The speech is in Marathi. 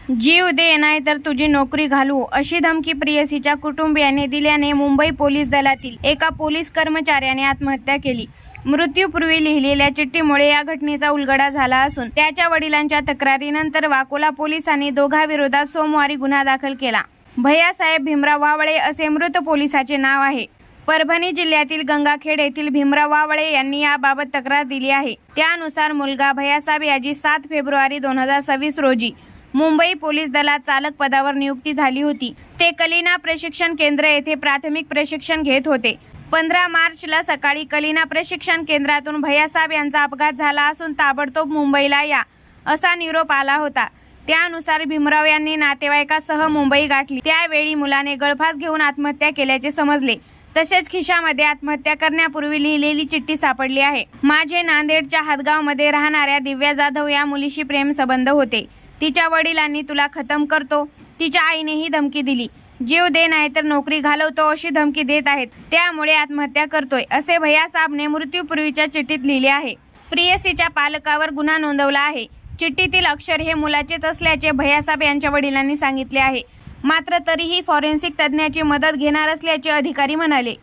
जीव दे नाहीतर तुझी नोकरी घालवू, अशी धमकी प्रेयसीच्या कुटुंबियांनी दिल्याने मुंबई पोलीस दलातील एका पोलीस कर्मचाऱ्याने आत्महत्या केली. मृत्यूपूर्वी लिहिलेल्या चिठ्ठीमुळे या घटनेचा उलगडा झाला असून त्याच्या वडिलांच्या तक्रारीनंतर वाकोला पोलिसांनी दोघांविरोधात सोमवारी गुन्हा दाखल केला. भैयासाहेब भीमराव वावळे असे मृत पोलिसाचे नाव आहे. परभणी जिल्ह्यातील गंगाखेड येथील भीमराव वावळे यांनी याबाबत तक्रार दिली आहे. त्यानुसार मुलगा भैयासाहेब याची 7 फेब्रुवारी 2026 रोजी मुंबई पोलीस दलात चालक पदावर नियुक्ती झाली होती. ते कलिना प्रशिक्षण केंद्र येथे प्राथमिक प्रशिक्षण घेत होते. 15 मार्चला सकाळी कलिना प्रशिक्षण केंद्रातून भैयासाहेब यांचा अपघात झाला असून ताबडतोब मुंबईला या असा निरोप आला होता. त्यानुसार भीमराव यांनी नातेवाईकासह मुंबई गाठली. त्यावेळी मुलाने गळफास घेऊन आत्महत्या केल्याचे समजले. तसेच खिशामध्ये आत्महत्या करण्यापूर्वी लिहिलेली चिठ्ठी सापडली आहे. माझे नांदेडच्या हातगावमध्ये राहणाऱ्या दिव्या जाधव या मुलीशी प्रेमसंबंध होते. तिच्या वडिलांनी तुला खतम करतो, तिच्या आईनेही धमकी दिली. जीव दे नाहीतर नोकरी घालवतो अशी धमकी देत आहेत. त्यामुळे आत्महत्या करतोय, असे भैयासाहेबने मृत्यूपूर्वीच्या चिठ्ठीत लिहिले आहे. प्रेयसीच्या पालकावर गुन्हा नोंदवला आहे. चिठ्ठीतील अक्षर हे मुलाचेच असल्याचे भैयासाहेब यांच्या वडिलांनी सांगितले आहे. मात्र तरीही फॉरेन्सिक तज्ज्ञाची मदत घेणार असल्याचे अधिकारी म्हणाले.